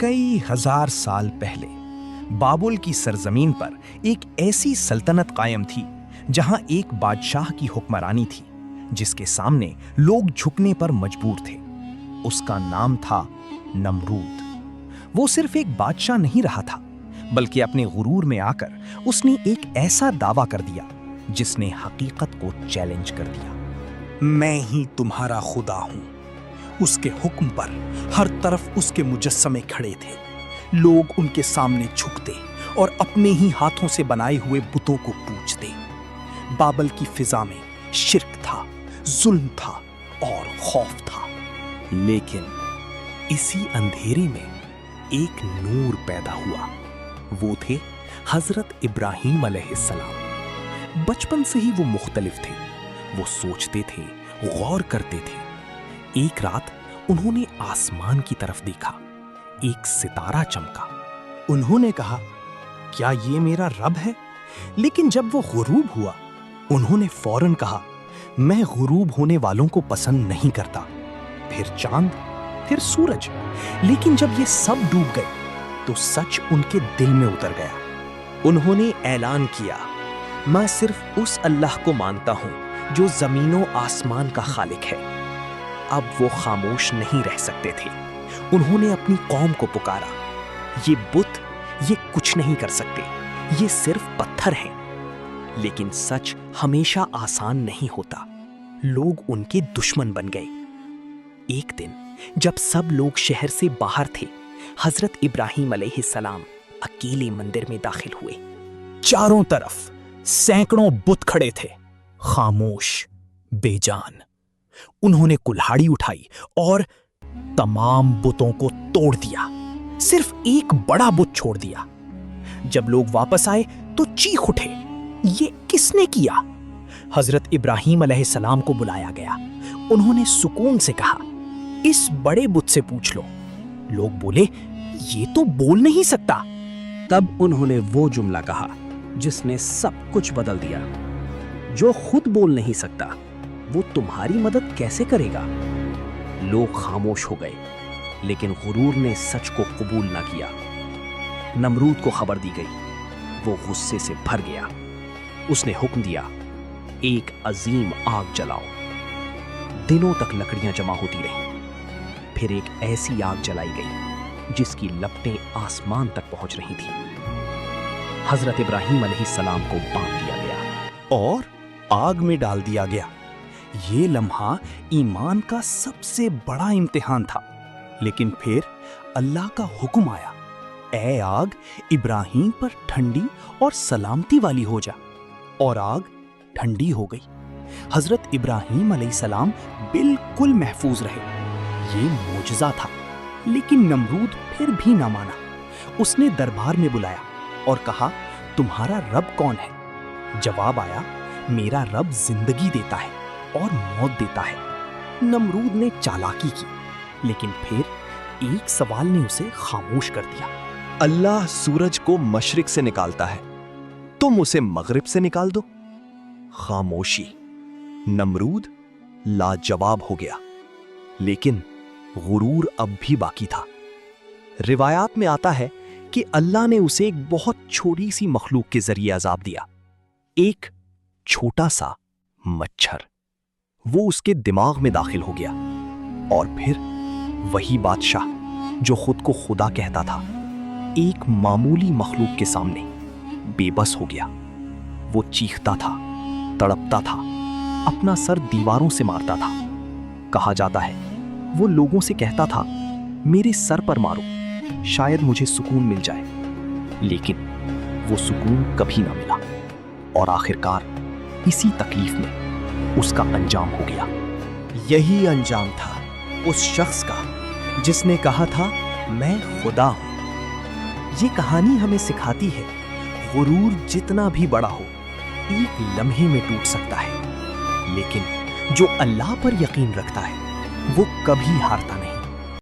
कई हजार साल पहले बाबुल की सरजमीन पर एक ऐसी सल्तनत कायम थी जहां एक बादशाह की हुक्मरानी थी जिसके सामने लोग झुकने पर मजबूर थे। उसका नाम था नमरूद। वो सिर्फ एक बादशाह नहीं रहा था, बल्कि अपने गुरूर में आकर उसने एक ऐसा दावा कर दिया जिसने हकीकत को चैलेंज कर दिया। मैं ही तुम्हारा खुदा हूं। उसके हुक्म पर हर तरफ उसके मुजस्समे खड़े थे। लोग उनके सामने झुकते और अपने ही हाथों से बनाए हुए बुतों को पूजते। बाबल की फिजा में शिर्क था, जुल्म था और खौफ था। लेकिन इसी अंधेरे में एक नूर पैदा हुआ। वो थे हजरत इब्राहीम अलैहिस्सलाम। बचपन से ही वो मुख्तलिफ थे। वो सोचते थे, गौर करते थे। एक रात उन्होंने आसमान की तरफ देखा। एक सितारा चमका। उन्होंने कहा, क्या ये मेरा रब है? लेकिन जब वो गुरूब हुआ, उन्होंने फौरन कहा, मैं गुरूब होने वालों को पसंद नहीं करता। फिर चांद, फिर सूरज। लेकिन जब ये सब डूब गए तो सच उनके दिल में उतर गया। उन्होंने ऐलान किया, मैं सिर्फ उस अल्लाह को मानता हूं जो जमीनों आसमान का खालिक है। अब वो खामोश नहीं रह सकते थे। उन्होंने अपनी कौम को पुकारा, ये बुत ये कुछ नहीं कर सकते, ये सिर्फ पत्थर हैं। लेकिन सच हमेशा आसान नहीं होता। लोग उनके दुश्मन बन गए। एक दिन जब सब लोग शहर से बाहर थे, हजरत इब्राहीम अलैहिस्सलाम अकेले मंदिर में दाखिल हुए। चारों तरफ सैकड़ों बुत खड़े थे, खामोश, बेजान। उन्होंने कुल्हाड़ी उठाई और तमाम बुतों को तोड़ दिया। सिर्फ एक बड़ा बुत छोड़ दिया। जब लोग वापस आए तो चीख उठे, ये किसने किया? हजरत इब्राहीम अलैहिस्सलाम को बुलाया गया। उन्होंने सुकून से कहा, इस बड़े बुत से पूछ लो। लोग बोले, ये तो बोल नहीं सकता। तब उन्होंने वो जुमला कहा जिसने सब कुछ बदल दिया, जो खुद बोल नहीं सकता वो तुम्हारी मदद कैसे करेगा? लोग खामोश हो गए, लेकिन गुरूर ने सच को कबूल न किया। नमरूद को खबर दी गई। वो गुस्से से भर गया। उसने हुक्म दिया, एक अजीम आग जलाओ। दिनों तक लकड़ियां जमा होती रहीं। फिर एक ऐसी आग जलाई गई जिसकी लपटें आसमान तक पहुंच रही थी। हजरत इब्राहीम अलैहिस्सलाम को बांध दिया गया और आग में डाल दिया गया। ये लम्हा ईमान का सबसे बड़ा इम्तिहान था। लेकिन फिर अल्लाह का हुक्म आया, ऐ आग इब्राहीम पर ठंडी और सलामती वाली हो जा। और आग ठंडी हो गई। हजरत इब्राहीम अलैहिस्सलाम बिल्कुल महफूज रहे। ये मोजज़ा था। लेकिन नमरूद फिर भी ना माना। उसने दरबार में बुलाया और कहा, तुम्हारा रब कौन है? जवाब आया, मेरा रब जिंदगी देता है और मौत देता है। नमरूद ने चालाकी की, लेकिन फिर एक सवाल ने उसे खामोश कर दिया। अल्लाह सूरज को मशरिक से निकालता है, तुम उसे मगरिब से निकाल दो। खामोशी। नमरूद लाजवाब हो गया, लेकिन गुरूर अब भी बाकी था। रिवायात में आता है कि अल्लाह ने उसे एक बहुत छोटी सी मखलूक के जरिए अजाब दिया। एक छोटा सा मच्छर। वो उसके दिमाग में दाखिल हो गया और फिर वही बादशाह जो खुद को खुदा कहता था, एक मामूली मखलूक के सामने बेबस हो गया। वो चीखता था, तड़पता था, अपना सर दीवारों से मारता था। कहा जाता है वो लोगों से कहता था, मेरे सर पर मारो, शायद मुझे सुकून मिल जाए। लेकिन वो सुकून कभी ना मिला और आखिरकार इसी तकलीफ में उसका अंजाम हो गया। यही अंजाम था उस शख्स का जिसने कहा था, मैं खुदा हूं। ये कहानी हमें सिखाती है, गुरूर जितना भी बड़ा हो, एक लम्हे में टूट सकता है। लेकिन जो अल्लाह पर यकीन रखता है, वो कभी हारता नहीं।